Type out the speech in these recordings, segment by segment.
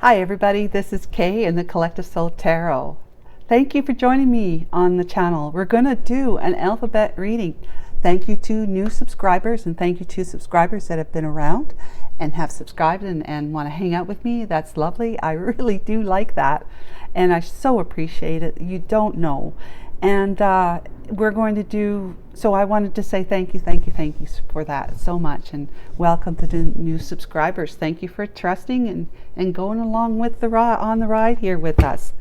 Hi everybody, this is Kay in the Collective Soul Tarot. Thank you for joining me on the channel. We're going to do an alphabet reading. Thank you to new subscribers and thank you to subscribers that have been around and have subscribed and want to hang out with me. That's lovely. I really do like that and I so appreciate it. You don't know. And we're going to do, so I wanted to say thank you for that so much, and welcome to the new subscribers. Thank you for trusting and going along with the ride here with us.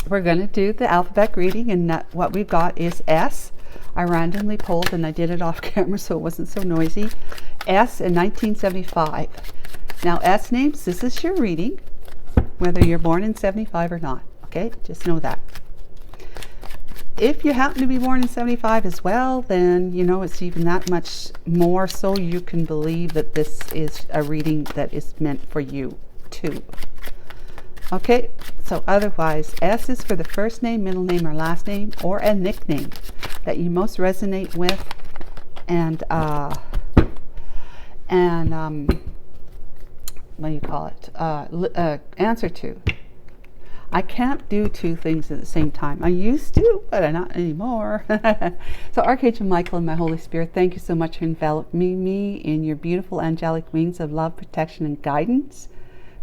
We're going to do the alphabet reading, and what we've got is S. I randomly pulled and I did it off camera so it wasn't so noisy. S in 1975. Now S names, this is your reading, whether you're born in 75 or not. Okay, just know that. If you happen to be born in 75 as well, then you know it's even that much more so you can believe that this is a reading that is meant for you too. Okay, so otherwise, S is for the first name, middle name, or last name, or a nickname that you most resonate with and what do you call it? Answer to. I can't do two things at the same time. I used to, but I'm not anymore. So Archangel Michael and my Holy Spirit, thank you so much for enveloping me in your beautiful angelic wings of love, protection, and guidance.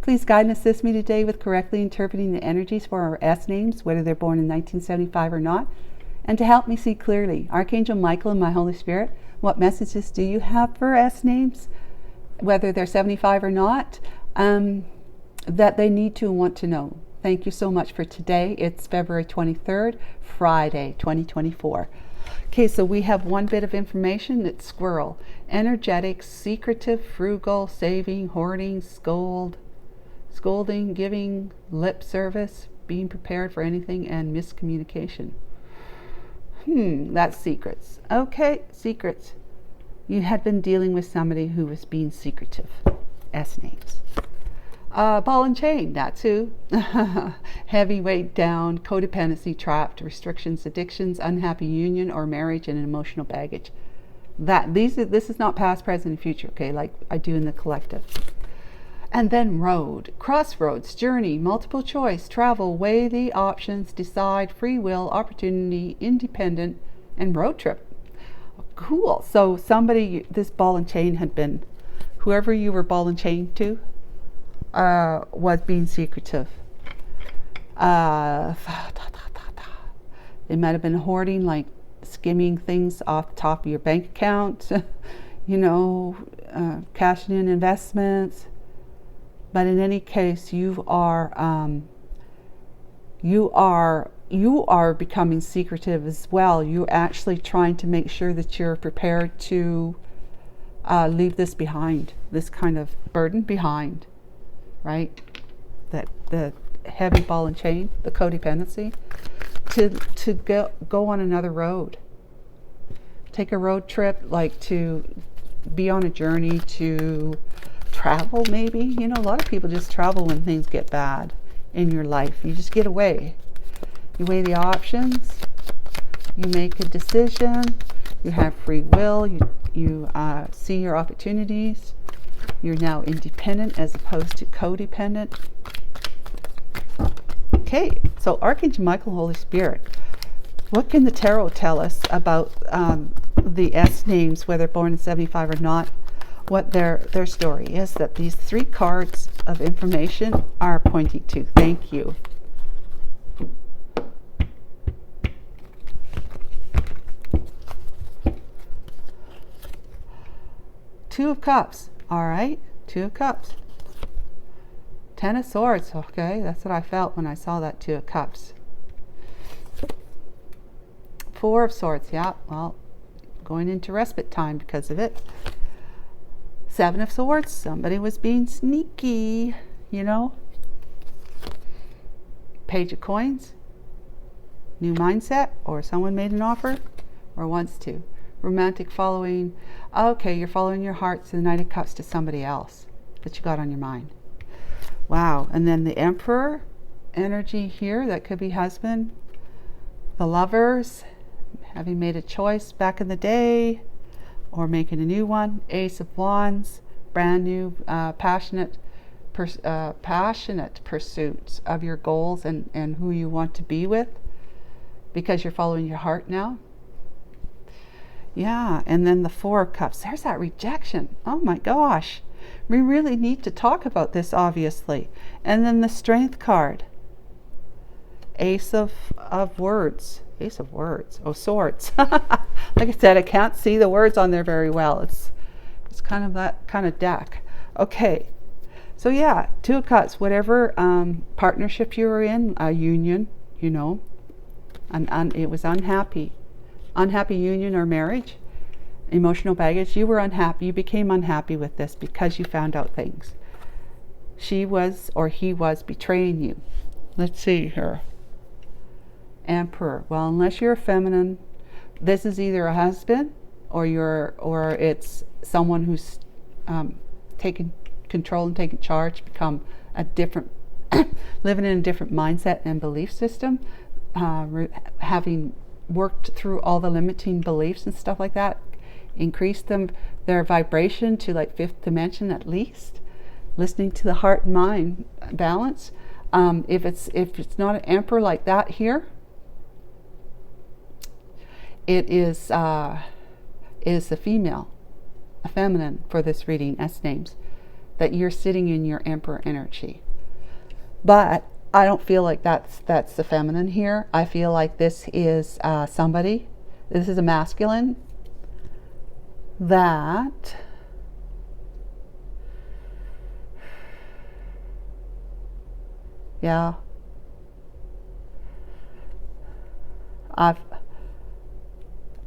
Please guide and assist me today with correctly interpreting the energies for our S names, whether they're born in 1975 or not, and to help me see clearly. Archangel Michael and my Holy Spirit, what messages do you have for S names, whether they're 75 or not, that they need to and want to know? Thank you so much for today. It's February 23rd, Friday, 2024. Okay, so we have one bit of information. It's squirrel. Energetic, secretive, frugal, saving, hoarding, scolding, giving, lip service, being prepared for anything, and miscommunication. That's secrets. Okay, secrets. You had been dealing with somebody who was being secretive. S names. Ball and chain, that's who. Heavy weight down, codependency, trapped, restrictions, addictions, unhappy union or marriage, and emotional baggage. This is not past, present, and future, okay, like I do in the collective. And then road, crossroads, journey, multiple choice, travel, weigh the options, decide, free will, opportunity, independent, and road trip. Cool. So somebody, this ball and chain had been, whoever you were ball and chained to, was being secretive. They might have been hoarding, like skimming things off the top of your bank account, you know, cashing in investments. But in any case, you are becoming secretive as well. You're actually trying to make sure that you're prepared to leave this behind, this kind of burden behind. Right, that the heavy ball and chain, the codependency, to go on another road, take a road trip, like to be on a journey, to travel. Maybe, you know, a lot of people just travel when things get bad in your life. You just get away. You weigh the options. You make a decision. You have free will. You see your opportunities. You're now independent as opposed to codependent. Okay, so Archangel Michael, Holy Spirit, what can the tarot tell us about the S names, whether born in 75 or not? What their story is, that these three cards of information are pointing to. Thank you. Two of Cups. All right, Two of Cups. Ten of Swords. Okay, that's what I felt when I saw that Two of Cups. Four of Swords. Yeah, well, going into respite time because of it. Seven of Swords. Somebody was being sneaky, you know. Page of Coins. New mindset, or someone made an offer or wants to. Romantic following. Okay, you're following your heart to the Knight of Cups to somebody else that you got on your mind. Wow. And then the Emperor energy here, that could be husband. The Lovers, having made a choice back in the day or making a new one. Ace of Wands, brand new, passionate passionate pursuits of your goals and who you want to be with, because you're following your heart now. Yeah, and then the Four of Cups. There's that rejection. Oh my gosh. We really need to talk about this, obviously. And then the Strength card. Ace of Words. Ace of Words. Oh, Swords. Like I said, I can't see the words on there very well. It's kind of that kind of deck. Okay. So yeah, Two of Cups. Whatever partnership you were in, a union, you know, and it was unhappy union or marriage, emotional baggage. You were unhappy. You became unhappy with this because you found out things. She was or he was betraying you. Let's see here. Emperor. Well, unless you're a feminine, this is either a husband or it's someone who's taken control and taken charge, become a different, living in a different mindset and belief system, having worked through all the limiting beliefs and stuff like that, increased their vibration to like 5th dimension at least, listening to the heart and mind balance. If it's not an emperor like that here, it is a female, a feminine for this reading, S names, that you're sitting in your emperor energy. But I don't feel like that's the feminine here. I feel like this is somebody, this is a masculine that yeah,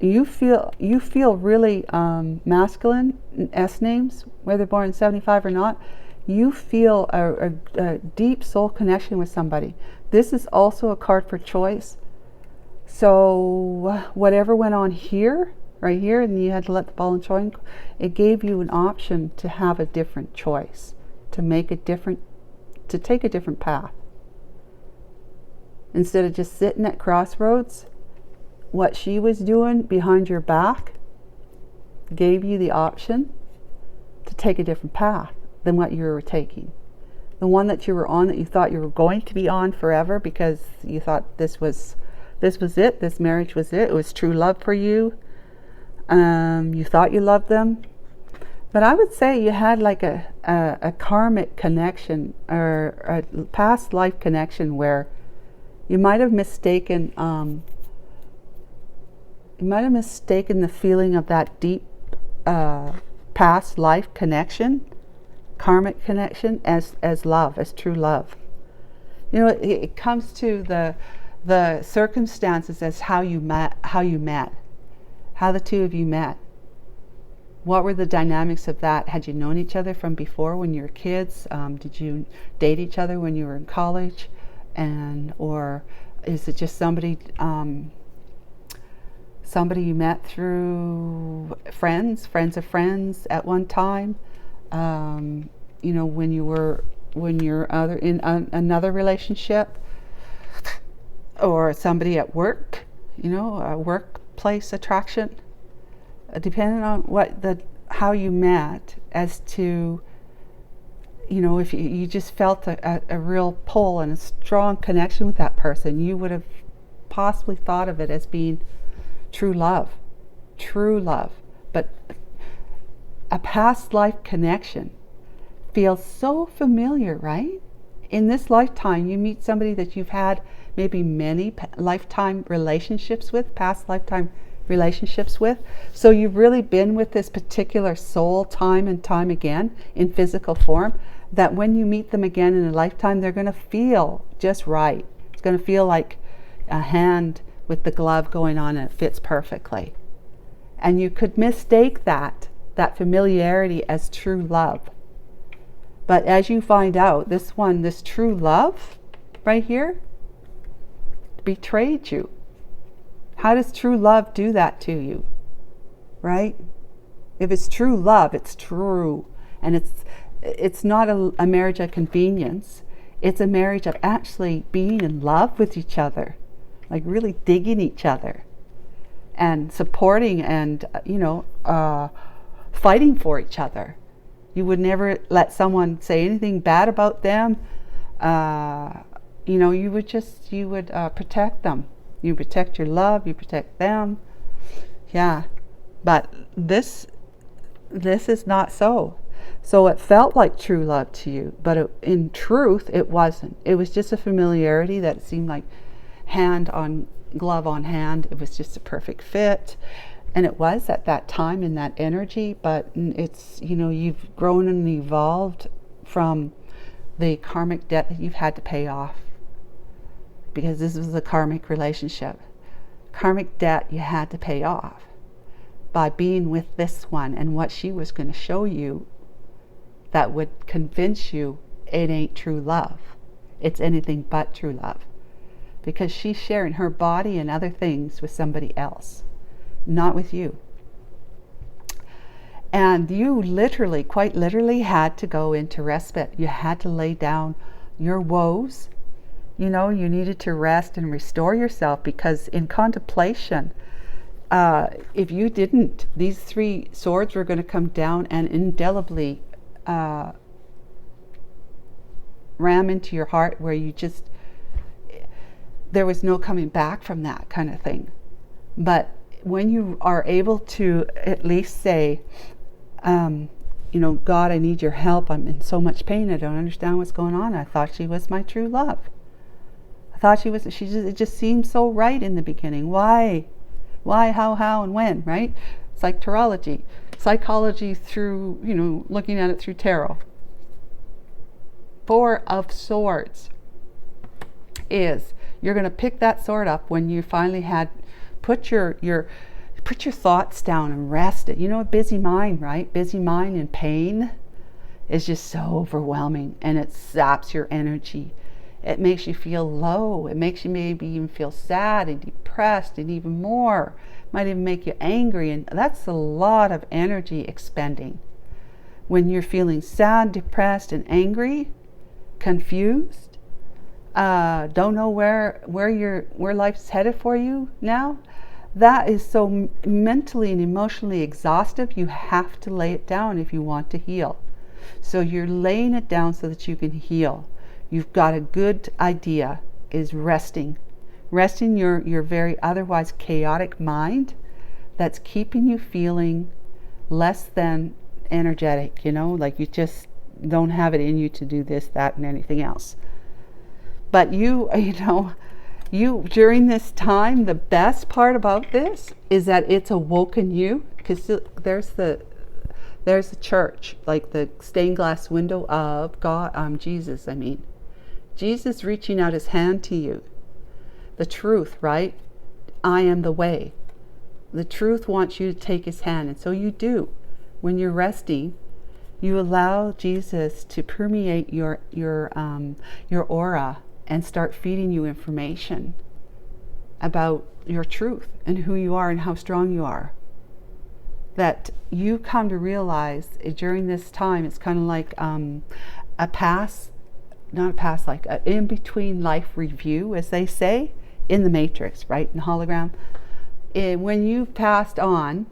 you feel really masculine, S names, whether born in 75 or not. You feel a deep soul connection with somebody. This is also a card for choice. So whatever went on here, right here, and you had to let the ball and join, it gave you an option to have a different choice, to take a different path. Instead of just sitting at crossroads, what she was doing behind your back gave you the option to take a different path than what you were taking. The one that you were on, that you thought you were going to be on forever because you thought this was it, this marriage was it was true love for you. You thought you loved them. But I would say you had like a karmic connection or a past life connection where you might have mistaken the feeling of that deep past life connection, karmic connection, as love, as true love. You know, it comes to the circumstances as how you met, how the two of you met. What were the dynamics of that? Had you known each other from before when you were kids? Did you date each other when you were in college? Or is it just somebody you met through friends of friends at one time? You know, when you're in another relationship, or somebody at work, you know, a workplace attraction, depending on how you met, as to, you know, if you just felt a real pull and a strong connection with that person, you would have possibly thought of it as being true love. But a past life connection feels so familiar, right? In this lifetime, you meet somebody that you've had maybe many lifetime relationships with, past lifetime relationships with. So you've really been with this particular soul time and time again in physical form, that when you meet them again in a lifetime, they're going to feel just right. It's going to feel like a hand with the glove going on, and it fits perfectly. And you could mistake that familiarity as true love. But as you find out, this true love right here betrayed you. How does true love do that to you? Right? If it's true love, it's true. And it's not a marriage of convenience. It's a marriage of actually being in love with each other, like really digging each other and supporting and, fighting for each other. You would never let someone say anything bad about them. You know, you would protect them. You protect your love, you protect them. Yeah, but this is not so. So it felt like true love to you, but in truth, it wasn't. It was just a familiarity that seemed like glove on hand. It was just a perfect fit. And it was at that time in that energy, but it's, you know, you've grown and evolved from the karmic debt that you've had to pay off. Because this was a karmic relationship. Karmic debt you had to pay off by being with this one and what she was going to show you that would convince you it ain't true love. It's anything but true love. Because she's sharing her body and other things with somebody else, not with you. And you literally, quite literally, had to go into respite. You had to lay down your woes. You know, you needed to rest and restore yourself, because in contemplation, if you didn't, these 3 swords were going to come down and indelibly ram into your heart, where you just, there was no coming back from that kind of thing. But when you are able to at least say, you know, God, I need your help. I'm in so much pain. I don't understand what's going on. I thought she was my true love. I thought she was, it just seemed so right in the beginning. Why, how, and when, right? Psychology through, you know, looking at it through tarot. 4 of Swords is, you're going to pick that sword up when you finally had put your thoughts down and rest it. You know, a busy mind, right? Busy mind and pain is just so overwhelming, and it saps your energy. It makes you feel low. It makes you maybe even feel sad and depressed, and even more. It might even make you angry, and that's a lot of energy expending. When you're feeling sad, depressed, and angry, confused, don't know where life's headed for you now, that is so mentally and emotionally exhaustive. You have to lay it down if you want to heal. So you're laying it down so that you can heal. You've got a good idea, is resting your very otherwise chaotic mind that's keeping you feeling less than energetic, you know, like you just don't have it in you to do this, that, and anything else. But you during this time, the best part about this is that it's awoken you, because there's the church, like the stained glass window of God, Jesus, Jesus reaching out his hand to you. The truth, right? I am the way. The truth wants you to take his hand, and so you do. When you're resting, you allow Jesus to permeate your aura and start feeding you information about your truth and who you are and how strong you are. That you come to realize during this time, it's kind of like an in-between life review, as they say, in the Matrix, right? In the hologram. When you've passed on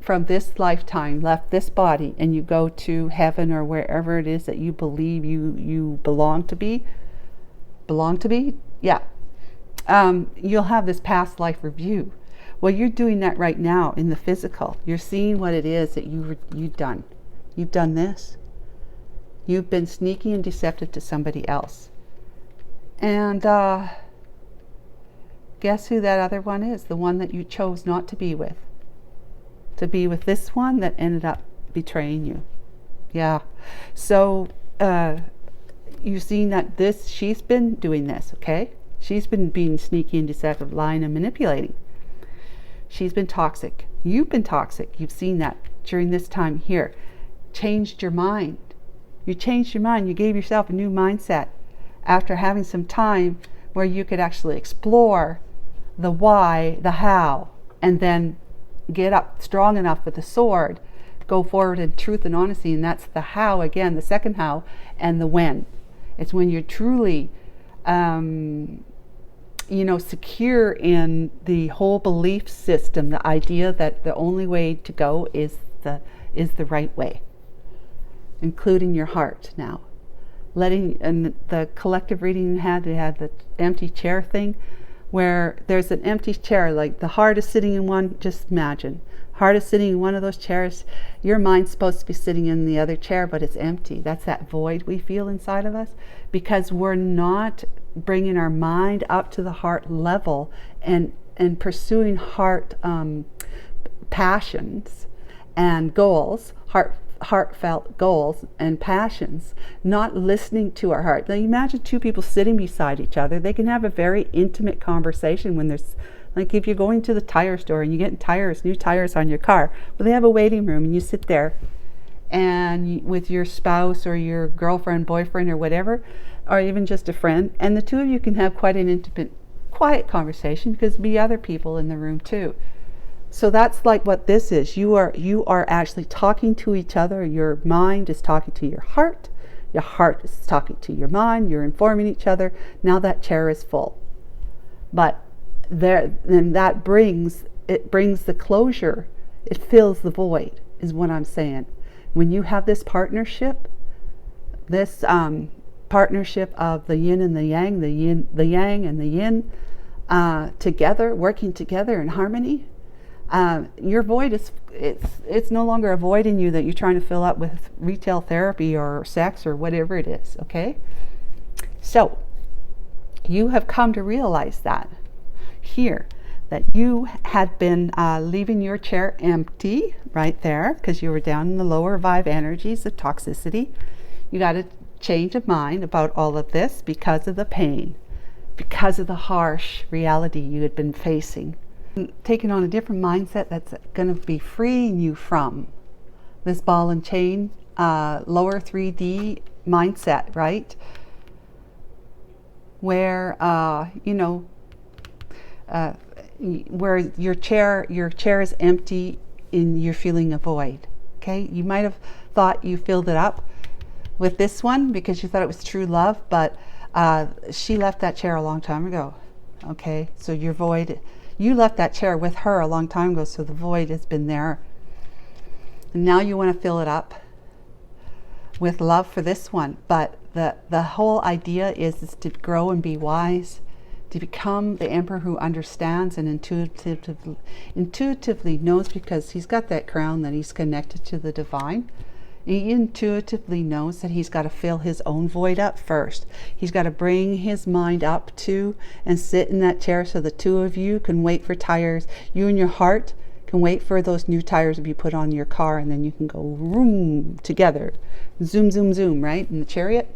from this lifetime, left this body, and you go to heaven or wherever it is that you believe you belong to be, yeah. You'll have this past life review. Well, you're doing that right now in the physical. You're seeing what it is that you've done. You've done this. You've been sneaky and deceptive to somebody else. And guess who that other one is? The one that you chose not to be with. To be with this one that ended up betraying you. Yeah. So you've seen that she's been doing this, okay? She's been being sneaky and deceptive, lying and manipulating. She's been toxic. You've been toxic. You've seen that during this time here. Changed your mind. You changed your mind. You gave yourself a new mindset after having some time where you could actually explore the why, the how, and then get up strong enough with the sword, go forward in truth and honesty. And that's the how, again, the second how, and the when. It's when you're truly secure in the whole belief system, the idea that the only way to go is the right way. including your heart now. And the collective reading you had the empty chair thing, where there's an empty chair, like the heart is sitting in one, just imagine. Heart is sitting in one of those chairs. Your mind's supposed to be sitting in the other chair, but it's empty. That's that void we feel inside of us, because we're not bringing our mind up to the heart level and pursuing heart passions and goals, heartfelt goals and passions, not listening to our heart. Now imagine two people sitting beside each other. They can have a very intimate conversation when there's, like if you're going to the tire store and you're getting new tires on your car, well, they have a waiting room and you sit there and with your spouse or your girlfriend, boyfriend or whatever, or even just a friend, and the two of you can have quite an intimate, quiet conversation, because there'll be other people in the room too. So that's like what this is. You are actually talking to each other. Your mind is talking to your heart is talking to your mind. You're informing each other. Now that chair is full, but then that brings the closure. It fills the void, is what I'm saying. When you have this partnership, partnership of the yin and the yang, the yang and the yin together, working together in harmony. Your void it's no longer a void in you that you're trying to fill up with retail therapy or sex or whatever it is. Okay, so you have come to realize that here, that you had been leaving your chair empty right there because you were down in the lower vibe energies of toxicity. You got a change of mind about all of this because of the pain, because of the harsh reality you had been facing. Taking on a different mindset that's going to be freeing you from this ball and chain, lower 3D mindset, right? Where where your chair is empty and you're feeling a void. Okay, you might have thought you filled it up with this one because you thought it was true love, but she left that chair a long time ago. Okay, so your void. You left that chair with her a long time ago, so the void has been there. And now you want to fill it up with love for this one. But the whole idea is to grow and be wise, to become the emperor who understands and intuitively knows, because he's got that crown that he's connected to the divine. He intuitively knows that he's got to fill his own void up first. He's got to bring his mind up to and sit in that chair so the two of you can wait for tires. You and your heart can wait for those new tires to be put on your car, and then you can go room together. Zoom, zoom, zoom, right? In the chariot.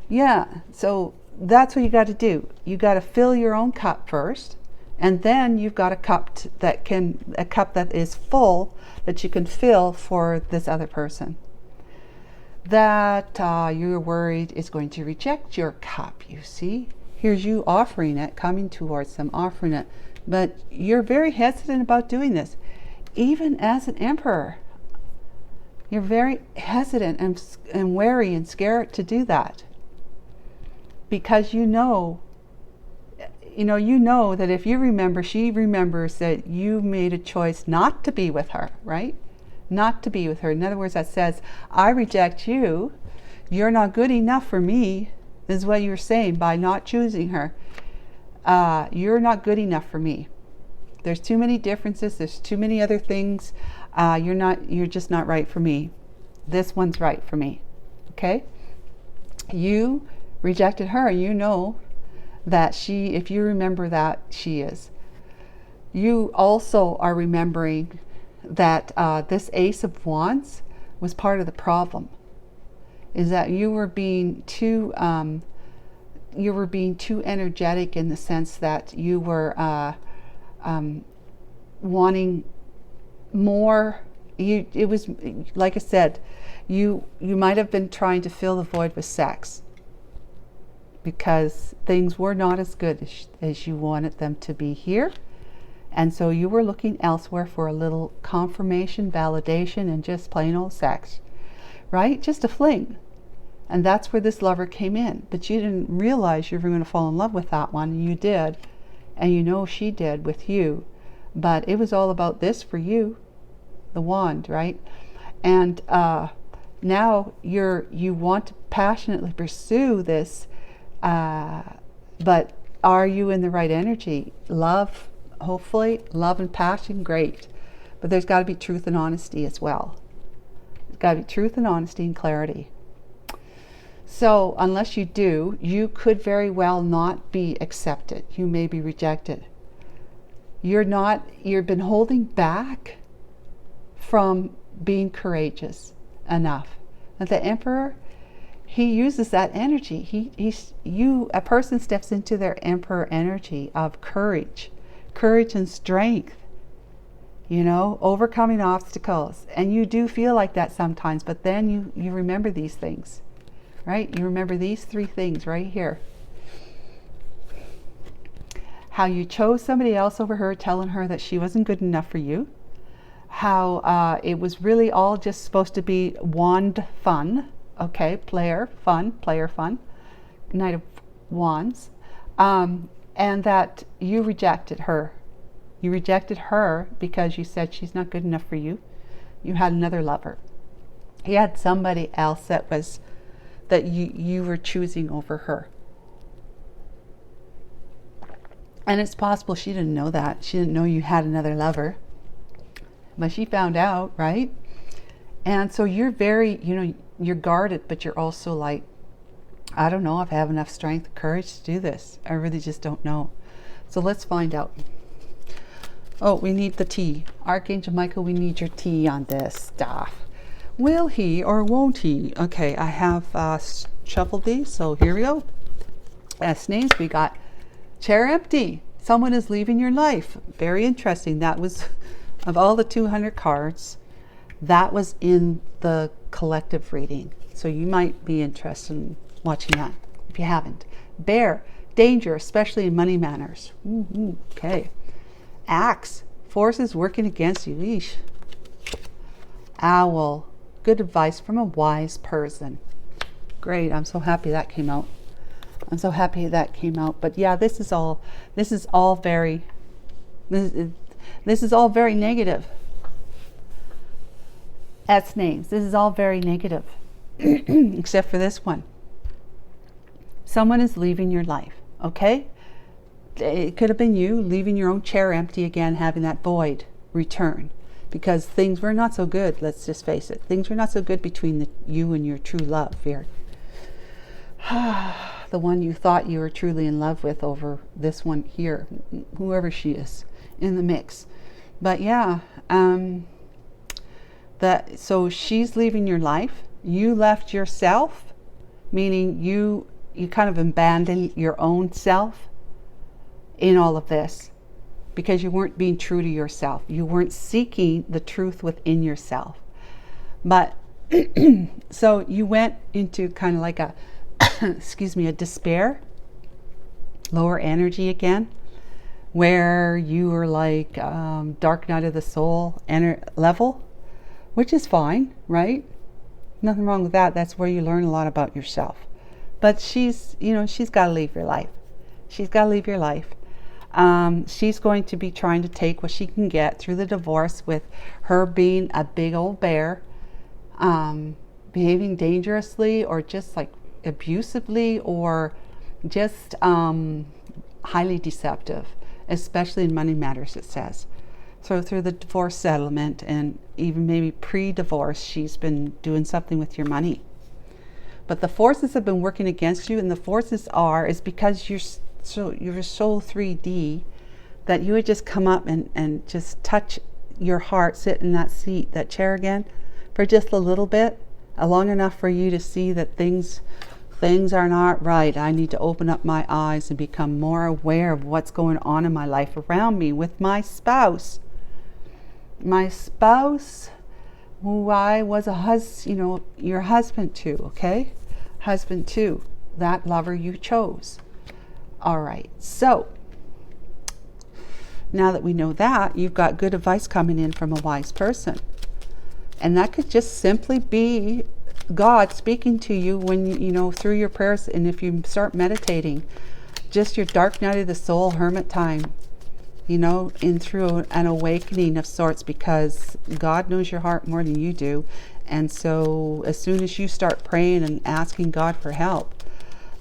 Yeah, so that's what you got to do. You got to fill your own cup first, and then you've got a cup that is full that you can fill for this other person that you're worried is going to reject your cup. You see, here's you offering it, coming towards them, offering it, but you're very hesitant about doing this. Even as an emperor, you're very hesitant and wary and scared to do that, because you know that if you remember, she remembers that you made a choice not to be with her, right? Not to be with her. In other words, that says, I reject you. You're not good enough for me. This is what you're saying by not choosing her. You're not good enough for me. There's too many differences. There's too many other things. You're just not right for me. This one's right for me. Okay? You rejected her. You know that if you remember that, she is. You also are remembering that this Ace of Wands was part of the problem, is that you were being too energetic, in the sense that you were wanting more. It was like I said, you might have been trying to fill the void with sex, because things were not as good as you wanted them to be here. And so you were looking elsewhere for a little confirmation, validation, and just plain old sex, right? Just a fling. And that's where this lover came in. But you didn't realize you were going to fall in love with that one. And you did. And you know she did with you. But it was all about this for you. The wand, right? And now you want to passionately pursue this, but are you in the right energy? Love, hopefully, love and passion, great. But there's got to be truth and honesty as well. There's got to be truth and honesty and clarity. So unless you do, you could very well not be accepted. You may be rejected. You've been holding back from being courageous enough. And the Emperor, he uses that energy. A person steps into their Emperor energy of courage and strength, overcoming obstacles. And you do feel like that sometimes, but then you remember these things, right? You remember these 3 things right here. How you chose somebody else over her, telling her that she wasn't good enough for you. How it was really all just supposed to be wand fun, okay, player fun, Knight of Wands, and that you rejected her. You rejected her because you said she's not good enough for you. You had another lover. You had somebody else that you were choosing over her. And it's possible she didn't know that. She didn't know you had another lover. But she found out, right? And so you're very, you're guarded, but you're also like, I don't know if I have enough strength, courage to do this. I really just don't know. So let's find out. Oh, we need the tea. Archangel Michael, we need your tea on this stuff. Will he or won't he? Okay, I have shuffled these, so here we go. As names, we got chair empty. Someone is leaving your life. Very interesting. That was, of all the 200 cards, that was in the collective reading. So you might be interested in watching that if you haven't. Bear, danger, especially in money matters. Okay. Axe, forces working against you. Eesh. Owl, good advice from a wise person. Great. I'm so happy that came out. But yeah, this is all very negative. That's names. This is all very negative. Except for this one. Someone is leaving your life, okay? It could have been you leaving your own chair empty again, having that void return. Because things were not so good, let's just face it. Things were not so good between you and your true love here. The one you thought you were truly in love with over this one here, whoever she is in the mix. But yeah, so she's leaving your life. You left yourself, meaning you kind of abandoned your own self in all of this because you weren't being true to yourself. You weren't seeking the truth within yourself. But so you went into kind of like a a despair, lower energy again, where you were like dark night of the soul level, which is fine, right? Nothing wrong with that. That's where you learn a lot about yourself. But she's got to leave your life. She's going to be trying to take what she can get through the divorce, with her being a big old bear, behaving dangerously or just like abusively or just highly deceptive, especially in money matters, it says. So through the divorce settlement and even maybe pre-divorce, she's been doing something with your money. But the forces have been working against you, and the forces is because you're so 3D that you would just come up and just touch your heart, sit in that seat, that chair again, for just a little bit, long enough for you to see that things are not right. I need to open up my eyes and become more aware of what's going on in my life around me with my spouse. My spouse, who I was your husband to, okay? Husband to, that lover you chose. All right, so now that we know that, you've got good advice coming in from a wise person. And that could just simply be God speaking to you when, through your prayers. And if you start meditating, just your dark night of the soul, hermit time, in through an awakening of sorts, because God knows your heart more than you do. And so as soon as you start praying and asking God for help,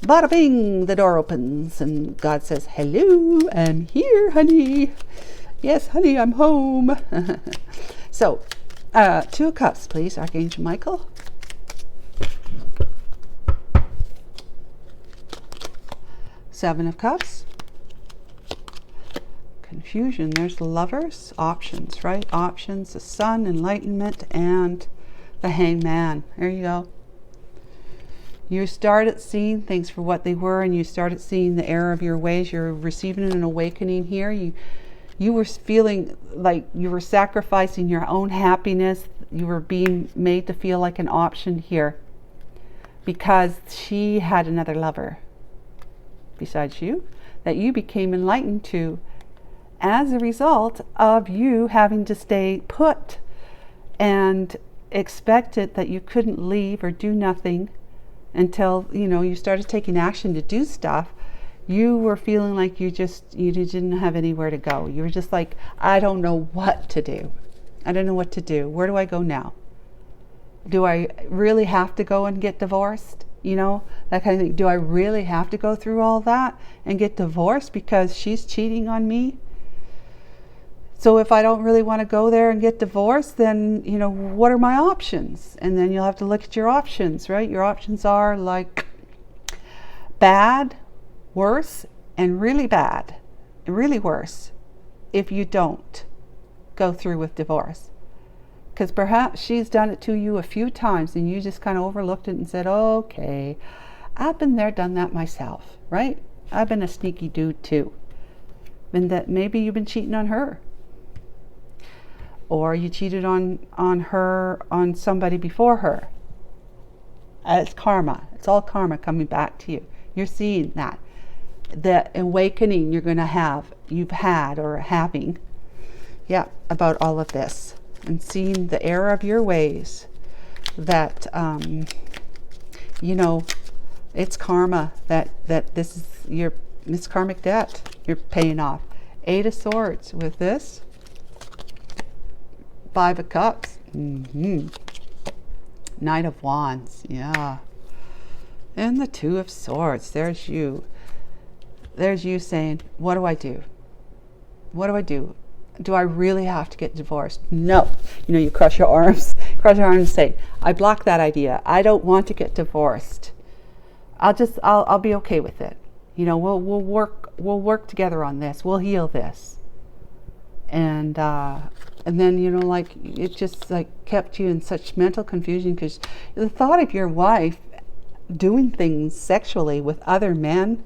bada bing, the door opens and God says, hello, I'm here, honey. Yes, honey, I'm home. So, 2 of Cups, please, Archangel Michael. Seven of Cups. Confusion. There's the Lovers. Options, right? Options. The Sun, Enlightenment, and the Hangman. There you go. You started seeing things for what they were, and you started seeing the error of your ways. You're receiving an awakening here. You were feeling like you were sacrificing your own happiness. You were being made to feel like an option here because she had another lover besides you that you became enlightened to as a result of you having to stay put and expected that you couldn't leave or do nothing until, you know, you started taking action to do stuff. You were feeling like you didn't have anywhere to go. You were just like, I don't know what to do. I don't know what to do. Where do I go now? Do I really have to go and get divorced? You know, that kind of thing. Do I really have to go through all that and get divorced because she's cheating on me? So if I don't really want to go there and get divorced, then, you know, what are my options? And then you'll have to look at your options, right? Your options are like bad, worse, and really bad, really worse if you don't go through with divorce. Because perhaps she's done it to you a few times and you just kind of overlooked it and said, okay, I've been there, done that myself, right? I've been a sneaky dude too. And that maybe you've been cheating on her. Or you cheated on her, on somebody before her. It's karma. It's all karma coming back to you. You're seeing that. The awakening you've had or having, yeah, about all of this. And seeing the error of your ways, that you know, it's karma, that this is it's karmic debt you're paying off. 8 of Swords with this. 5 of Cups. Knight of Wands, yeah. And the 2 of Swords. There's you saying, what do I do? What do I do? Do I really have to get divorced? No. You know, you cross your arms and say, I block that idea. I don't want to get divorced. I'll be okay with it. You know, we'll work together on this. We'll heal this. And then, you know, like, it just like kept you in such mental confusion because the thought of your wife doing things sexually with other men,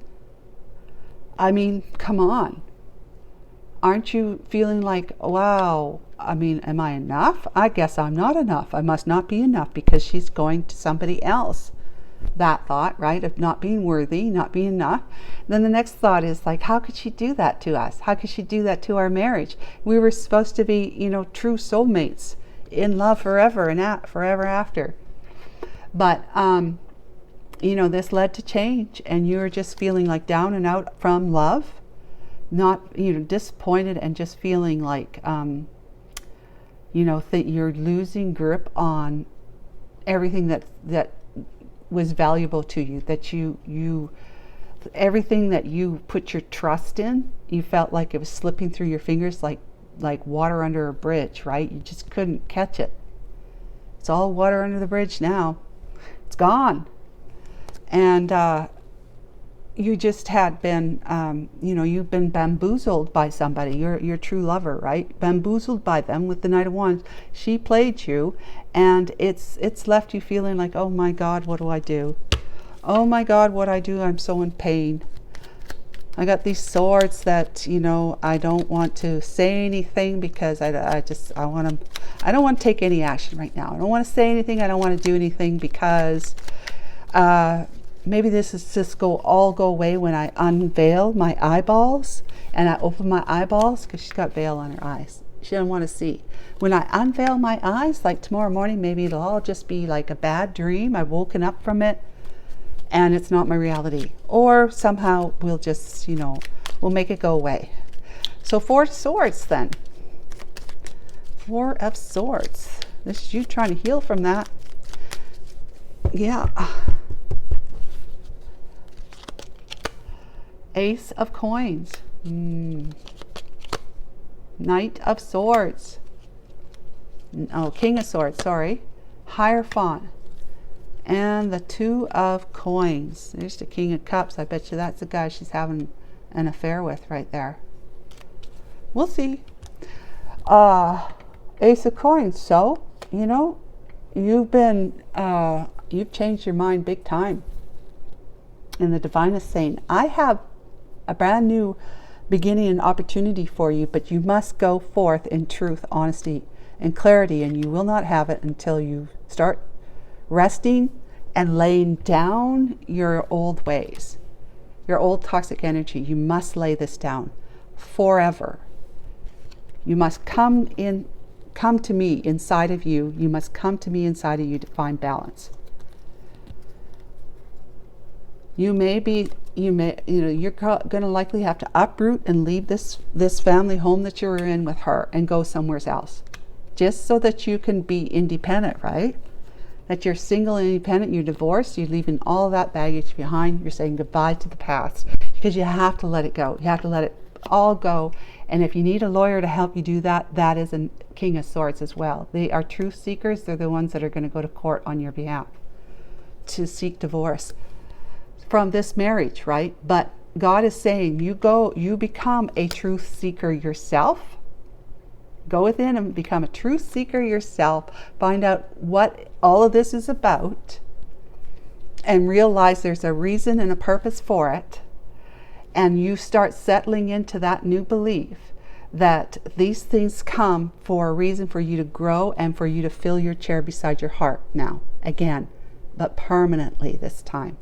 I mean, come on. Aren't you feeling like, wow, I mean, am I enough? I guess I'm not enough. I must not be enough because she's going to somebody else. That thought, right, of not being worthy, not being enough. Then the next thought is like, how could she do that to us? How could she do that to our marriage? We were supposed to be, you know, true soulmates in love forever and forever after. But, you know, this led to change and you were just feeling like down and out from love. Not, you know, disappointed and just feeling like, you know, that you're losing grip on everything that was valuable to you, that you everything that you put your trust in, you felt like it was slipping through your fingers like water under a bridge, right? You just couldn't catch it. It's all water under the bridge now. It's gone. And you just had been, you know, you've been bamboozled by somebody, your true lover, right? Bamboozled by them with the Knight of Wands. She played you, and it's left you feeling like, oh my God, what do I do? Oh my God, what I do? I'm so in pain. I got these swords that, you know, I don't want to say anything because I don't want to take any action right now. I don't want to say anything. I don't want to do anything because maybe this is just all go away when I unveil my eyeballs and I open my eyeballs, because she's got veil on her eyes. She doesn't want to see. When I unveil my eyes, like tomorrow morning, maybe it'll all just be like a bad dream. I've woken up from it and it's not my reality. Or somehow we'll just, you know, we'll make it go away. So 4 of Swords then. 4 of Swords. This is you trying to heal from that. Yeah. Ace of Coins. Knight of Swords. Oh, King of Swords, sorry. Hierophant. And the Two of Coins. There's the King of Cups. I bet you that's the guy she's having an affair with right there. We'll see. Ace of Coins. So, you know, you've changed your mind big time. And the Divine is saying, I have a brand new beginning and opportunity for you, but you must go forth in truth, honesty, and clarity, and you will not have it until you start resting and laying down your old ways, your old toxic energy. You must lay this down forever. You must come to me inside of you. You must come to me inside of you to find balance. You're going to likely have to uproot and leave this family home that you were in with her and go somewhere else, just so that you can be independent, right? That you're single and independent, you're divorced, you're leaving all that baggage behind, you're saying goodbye to the past, because you have to let it go. You have to let it all go. And if you need a lawyer to help you do that, that is a King of Swords as well. They are truth seekers. They're the ones that are going to go to court on your behalf to seek divorce from this marriage, right? But God is saying, you become a truth seeker yourself. Go within and become a truth seeker yourself. Find out what all of this is about and realize there's a reason and a purpose for it. And you start settling into that new belief that these things come for a reason, for you to grow and for you to fill your chair beside your heart now, again, but permanently this time.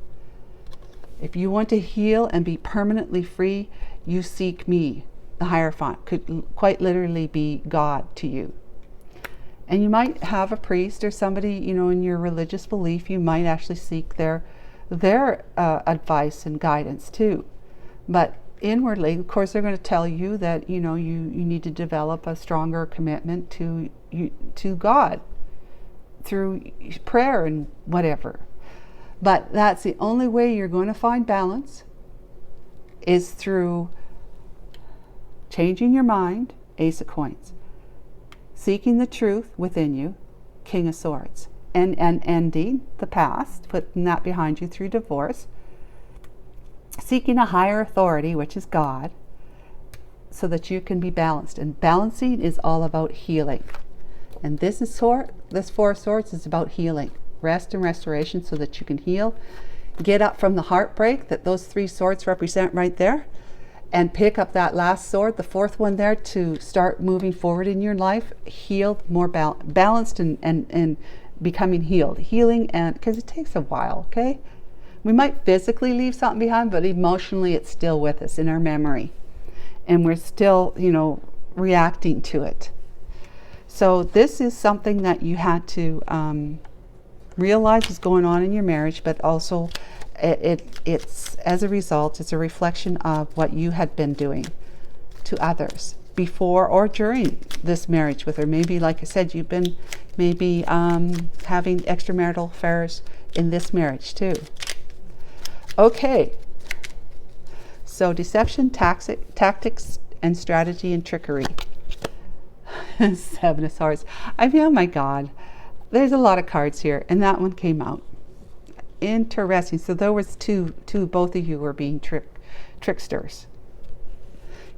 If you want to heal and be permanently free, you seek me. The Hierophant could quite literally be God to you. And you might have a priest or somebody, in your religious belief, you might actually seek their advice and guidance too. But inwardly, of course, they're going to tell you that, you need to develop a stronger commitment to God through prayer and whatever. But that's the only way you're going to find balance, is through changing your mind, Ace of Coins, seeking the truth within you, King of Swords, and ending the past, putting that behind you through divorce, seeking a higher authority, which is God, so that you can be balanced. And balancing is all about healing. And this Four of Swords is about healing, rest and restoration, so that you can heal, get up from the heartbreak that those 3 swords represent right there, and pick up that last sword, the 4th one there, to start moving forward in your life, healed, more balanced, and becoming healed. Healing, and because it takes a while, okay? We might physically leave something behind, but emotionally it's still with us in our memory. And we're still, reacting to it. So this is something that you had to realize is going on in your marriage, but also it's as a result, it's a reflection of what you had been doing to others before or during this marriage with her. Maybe, like I said, you've been maybe having extramarital affairs in this marriage too. Okay, so deception, tactics, and strategy and trickery. 7 of Swords. I mean, oh my God, there's a lot of cards here, and that one came out. Interesting. So there was two, both of you were being tricksters.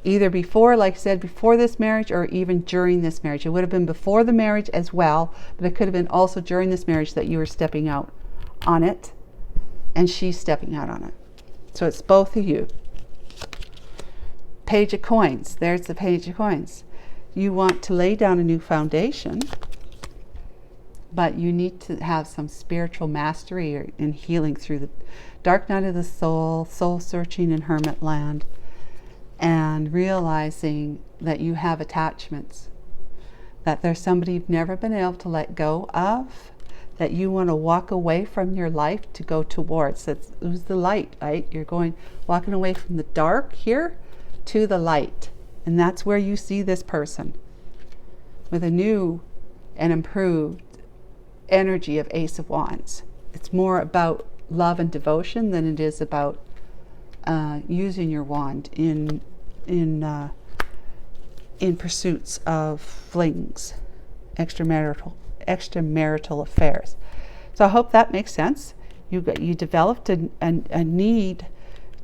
Either before, like I said, before this marriage, or even during this marriage. It would have been before the marriage as well, but it could have been also during this marriage that you were stepping out on it, and she's stepping out on it. So it's both of you. Page of Coins. There's the Page of Coins. You want to lay down a new foundation, but you need to have some spiritual mastery and healing through the dark night of the soul searching in hermit land, and realizing that you have attachments, that there's somebody you've never been able to let go of, that you want to walk away from your life to go towards. That's who's the light, right? You're walking away from the dark here to the light. And that's where you see this person with a new and improved energy of Ace of Wands. It's more about love and devotion than it is about using your wand in pursuits of flings, extramarital affairs. So I hope that makes sense. You developed a need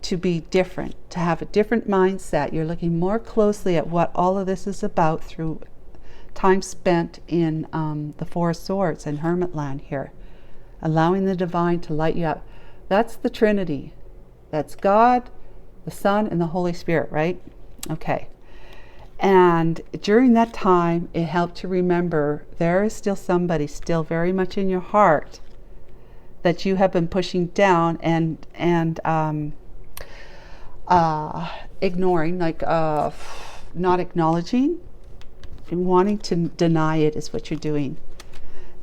to be different, to have a different mindset. You're looking more closely at what all of this is about through time spent in the Four of Swords and Hermit Land here, allowing the divine to light you up. That's the Trinity. That's God, the Son, and the Holy Spirit, right? Okay. And during that time, it helped to remember there is still somebody still very much in your heart that you have been pushing down and ignoring, like not acknowledging, and wanting to deny it is what you're doing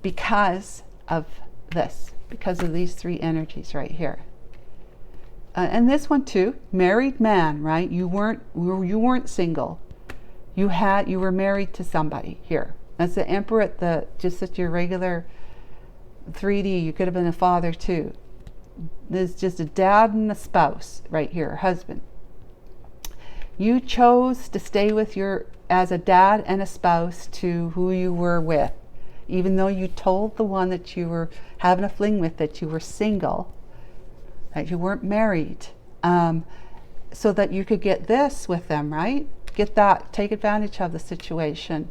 because of this, because of these three energies right here. And this one too, married man, right? You weren't single. You were married to somebody here. That's the Emperor just at your regular 3D. You could have been a father too. There's just a dad and a spouse right here, husband. You chose to stay with as a dad and a spouse to who you were with, even though you told the one that you were having a fling with that you were single, that you weren't married, so that you could get this with them, right? Get that, take advantage of the situation,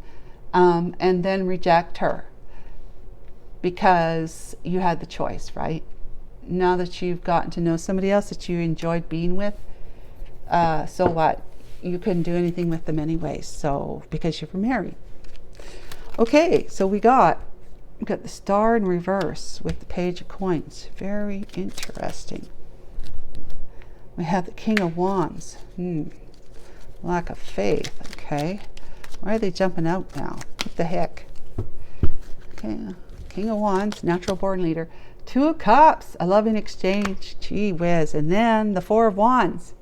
and then reject her because you had the choice, right? Now that you've gotten to know somebody else that you enjoyed being with, so what? You couldn't do anything with them anyways, so because you were married. Okay, so we got the Star in reverse with the Page of Coins. Very interesting. We have the King of Wands. Lack of faith. Okay. Why are they jumping out now? What the heck? Okay. King of Wands, natural born leader. Two of Cups, a loving exchange. Gee whiz. And then the Four of Wands,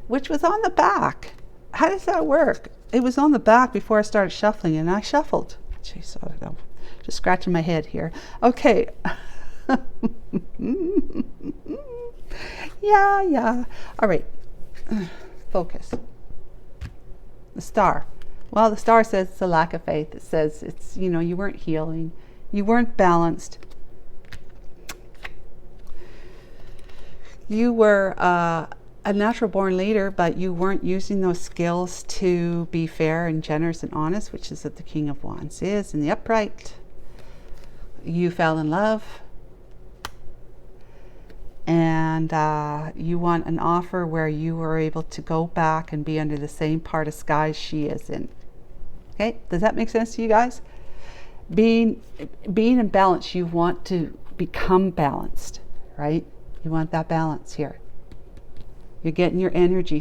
which was on the back. How does that work? It was on the back before I started shuffling, and I shuffled. Jeez, I don't know. Just scratching my head here. Okay. Yeah. All right. Focus. The Star. Well, the Star says it's a lack of faith. It says it's, you weren't healing. You weren't balanced. You were a natural born leader, but you weren't using those skills to be fair and generous and honest, which is what the King of Wands is in the upright. You fell in love, and you want an offer where you were able to go back and be under the same part of sky she is in. Okay, does that make sense to you guys? Being in balance, you want to become balanced, right? You want that balance here. You're getting your energy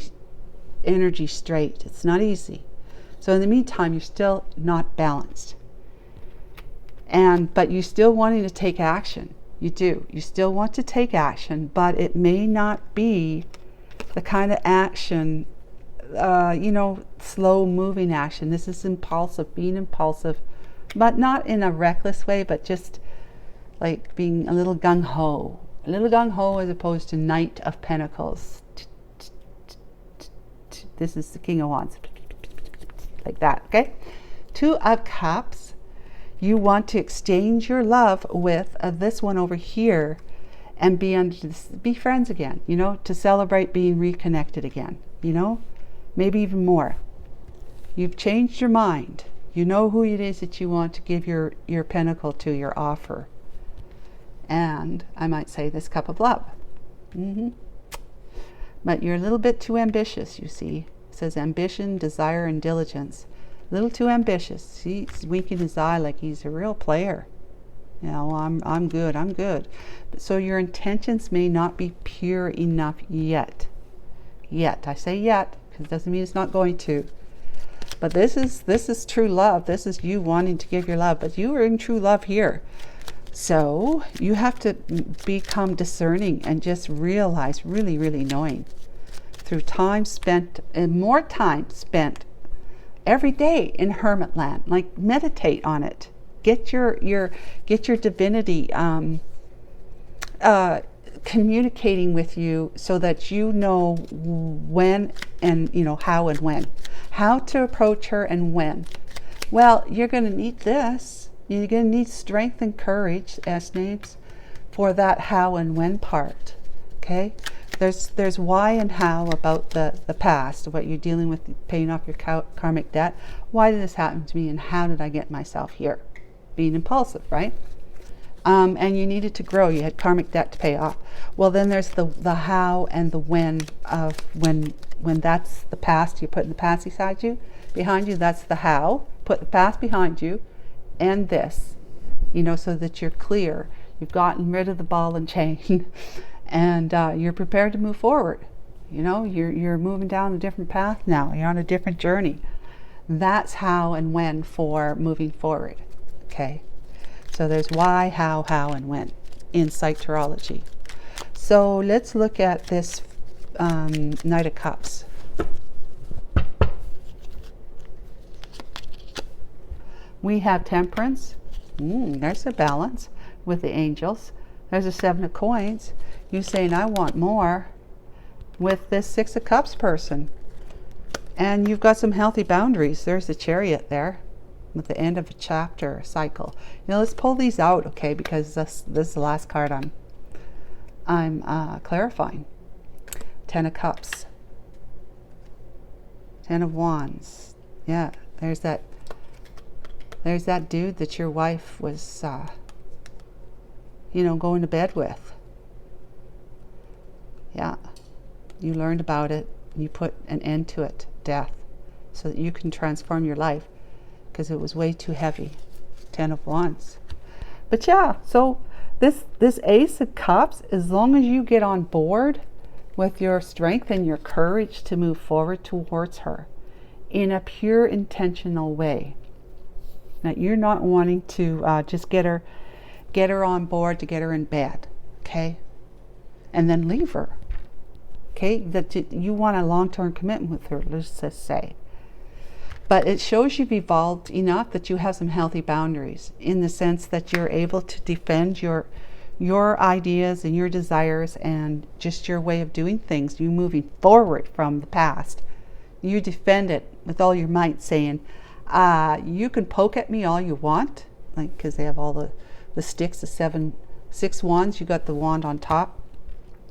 straight. It's not easy. So in the meantime, you're still not balanced. But you're still wanting to take action. You do. You still want to take action, but it may not be the kind of action, slow moving action. This is impulsive, being impulsive, but not in a reckless way, but just like being a little gung-ho. A little gung-ho as opposed to Knight of Pentacles. This is the King of Wands. Like that, okay? Two of Cups. You want to exchange your love with this one over here and be friends again, to celebrate being reconnected again, maybe even more. You've changed your mind. You know who it is that you want to give your pentacle to, your offer. And I might say this cup of love. But you're a little bit too ambitious, you see. It says ambition, desire, and diligence. A little too ambitious. He's winking his eye like he's a real player. I'm good. But so your intentions may not be pure enough yet. I say yet, because it doesn't mean it's not going to. But this is true love. This is you wanting to give your love. But you are in true love here. So you have to become discerning and just realize, really, really knowing through time spent and more time spent every day in Hermit Land. Like meditate on it. get your divinity communicating with you so that you know when and how and when, how to approach her and when. Well, you're going to need this. You're going to need strength and courage, S-names, for that how and when part. Okay? There's why and how about the past, what you're dealing with, paying off your karmic debt. Why did this happen to me, and how did I get myself here? Being impulsive, right? And you needed to grow. You had karmic debt to pay off. Well, then there's the how and the when of when that's the past. You're putting the past behind you. That's the how. Put the past behind you, and this, so that you're clear. You've gotten rid of the ball and chain, and you're prepared to move forward. You're moving down a different path now. You're on a different journey. That's how and when for moving forward. Okay. So there's why, how, and when in PSYCHTAROLOgy. So let's look at this Knight of Cups. We have Temperance. There's a balance with the angels. There's a 7 of Coins. You saying, I want more, with this 6 of Cups person. And you've got some healthy boundaries. There's the Chariot there, with the end of a chapter cycle. Let's pull these out, okay? Because this is the last card I'm clarifying. 10 of Cups. 10 of Wands. Yeah, there's that dude that your wife was, going to bed with. Yeah, you learned about it. You put an end to it, death, so that you can transform your life, because it was way too heavy. 10 of Wands. But yeah, so this Ace of Cups, as long as you get on board with your strength and your courage to move forward towards her in a pure intentional way. Now, you're not wanting to just get her on board to get her in bed, okay, and then leave her, okay? That you want a long-term commitment with her, let's just say. But it shows you've evolved enough that you have some healthy boundaries, in the sense that you're able to defend your ideas and your desires and just your way of doing things. You moving forward from the past. You defend it with all your might, saying, you can poke at me all you want, like, because they have all the sticks, the 6 wands. You got the wand on top.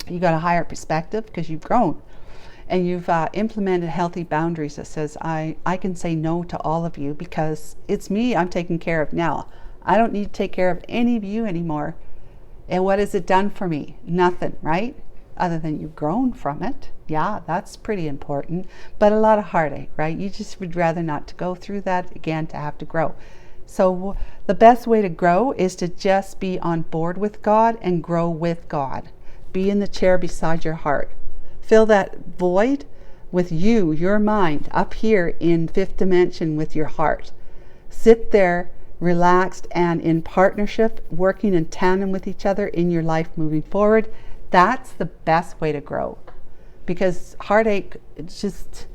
You got a higher perspective because you've grown. And you've implemented healthy boundaries that says, I can say no to all of you, because it's me I'm taking care of now. I don't need to take care of any of you anymore. And what has it done for me? Nothing, right? Other than you've grown from it. Yeah, that's pretty important. But a lot of heartache, right? You just would rather not to go through that again, to have to grow. So the best way to grow is to just be on board with God and grow with God. Be in the chair beside your heart. Fill that void with you, your mind, up here in 5th dimension with your heart. Sit there, relaxed and in partnership, working in tandem with each other in your life moving forward. That's the best way to grow. Because heartache, it's just,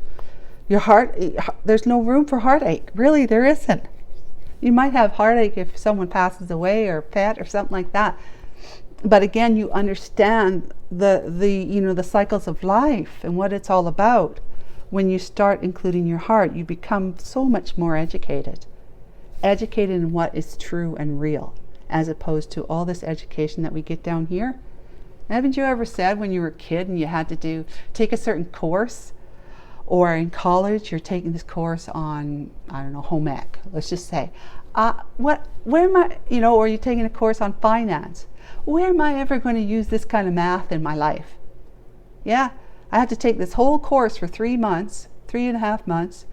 your heart, there's no room for heartache. Really, there isn't. You might have heartache if someone passes away or pet or something like that. But again, you understand the cycles of life and what it's all about. When you start including your heart, you become so much more educated in what is true and real, as opposed to all this education that we get down here. Haven't you ever said when you were a kid and you had to take a certain course, or in college you're taking this course on, I don't know, home ec, let's just say, where am I, or you're taking a course on finance. Where am I ever going to use this kind of math in my life? Yeah, I had to take this whole course for 3.5 months,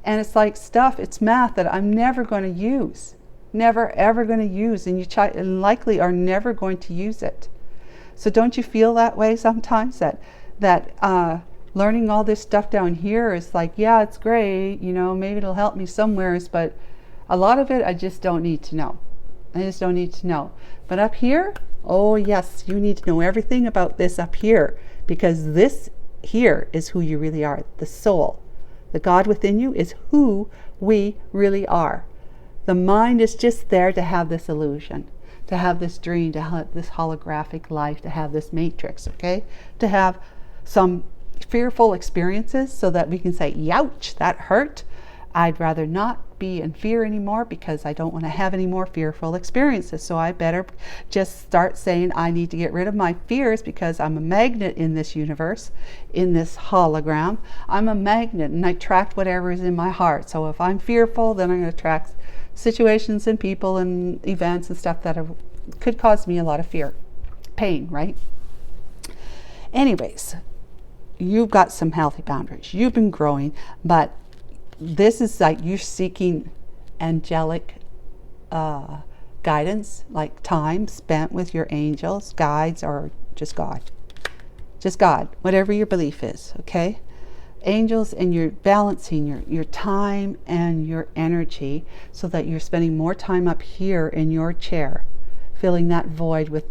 and it's like stuff, it's math that I'm never going to use. Never, ever going to use, and you likely are never going to use it. So don't you feel that way sometimes, that learning all this stuff down here is like, yeah, it's great, maybe it'll help me somewheres, but a lot of it I just don't need to know. I just don't need to know. But up here, oh yes, you need to know everything about this up here, because this here is who you really are. The soul, the God within you is who we really are. The mind is just there to have this illusion, to have this dream, to have this holographic life, to have this matrix, okay? To have some fearful experiences so that we can say, youch, that hurt. I'd rather not be in fear anymore because I don't want to have any more fearful experiences. So I better just start saying I need to get rid of my fears because I'm a magnet in this universe, in this hologram. I'm a magnet and I attract whatever is in my heart. So if I'm fearful, then I'm going to attract situations and people and events and stuff that could cause me a lot of fear, pain, right? Anyways, you've got some healthy boundaries. You've been growing, but this is like you're seeking angelic guidance, like time spent with your angels, guides, or just God. Just God, whatever your belief is, okay? Angels, and you're balancing your time and your energy so that you're spending more time up here in your chair, filling that void with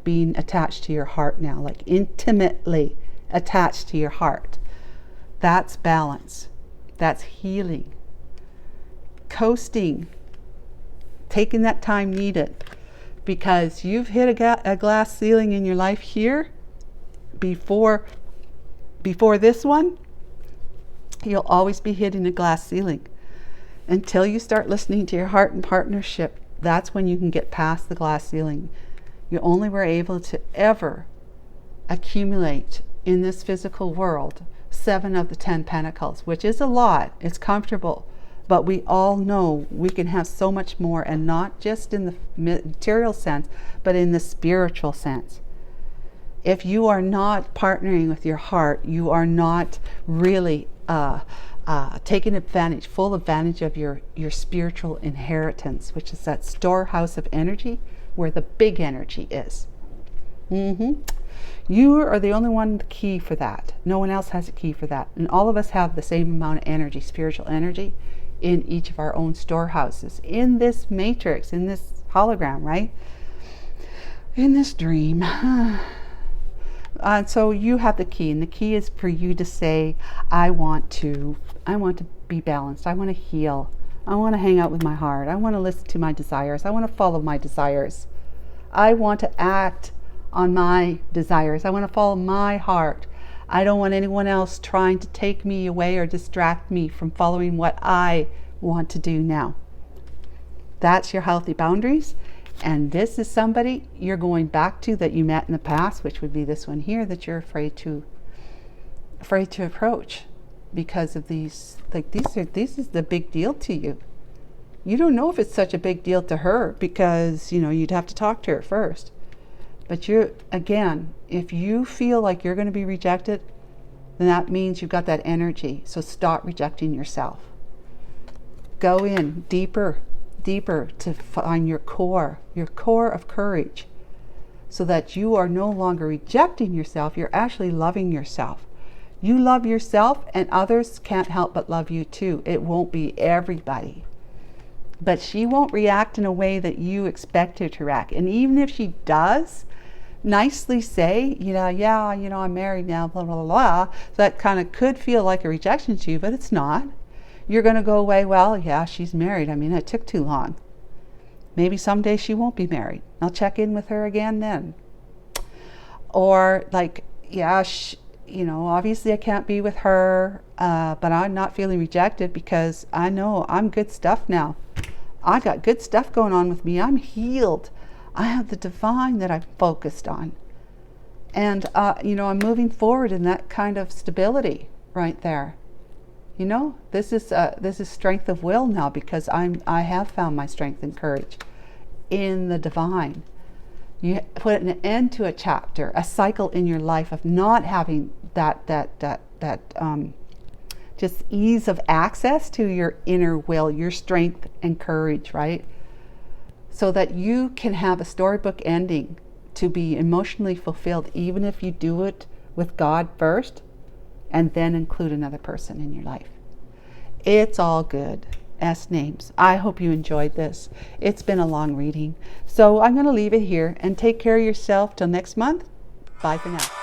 being attached to your heart now, like intimately attached to your heart. That's balance. That's healing. Coasting. Taking that time needed. Because you've hit a glass ceiling in your life here before this one. You'll always be hitting a glass ceiling. Until you start listening to your heart and partnership, that's when you can get past the glass ceiling. You only were able to ever accumulate in this physical world 7 of the 10 Pentacles, which is a lot. It's comfortable, but we all know we can have so much more, and not just in the material sense, but in the spiritual sense. If you are not partnering with your heart, you are not really taking full advantage of your spiritual inheritance, which is that storehouse of energy where the big energy is. You are the only one with the key for that. No one else has a key for that. And all of us have the same amount of energy, spiritual energy, in each of our own storehouses, in this matrix, in this hologram, right? In this dream. So you have the key, and the key is for you to say, I want to be balanced. I want to heal. I want to hang out with my heart. I want to listen to my desires. I want to follow my desires. I want to act on my desires. I want to follow my heart. I don't want anyone else trying to take me away or distract me from following what I want to do now. That's your healthy boundaries. And this is somebody you're going back to that you met in the past, which would be this one here that you're afraid to approach because of these. Like this is the big deal to you. You don't know if it's such a big deal to her because you'd have to talk to her first. But again, if you feel like you're going to be rejected, then that means you've got that energy. So stop rejecting yourself. Go in deeper to find your core of courage, so that you are no longer rejecting yourself, you're actually loving yourself. You love yourself, and others can't help but love you too. It won't be everybody. But she won't react in a way that you expect her to react. And even if she does, nicely say, I'm married now, blah, blah, blah. So that kind of could feel like a rejection to you, but it's not. You're going to go away, well, yeah, she's married. I mean, it took too long. Maybe someday she won't be married. I'll check in with her again then. Or like, yeah, obviously I can't be with her, but I'm not feeling rejected because I know I'm good stuff now. I got good stuff going on with me. I'm healed. I have the divine that I'm focused on. And, I'm moving forward in that kind of stability right there. This is strength of will now, because I have found my strength and courage in the divine. You put an end to a chapter, a cycle in your life of not having that just ease of access to your inner will, your strength and courage, right? So that you can have a storybook ending to be emotionally fulfilled, even if you do it with God first and then include another person in your life. It's all good. S names. I hope you enjoyed this. It's been a long reading. So I'm going to leave it here and take care of yourself till next month. Bye for now.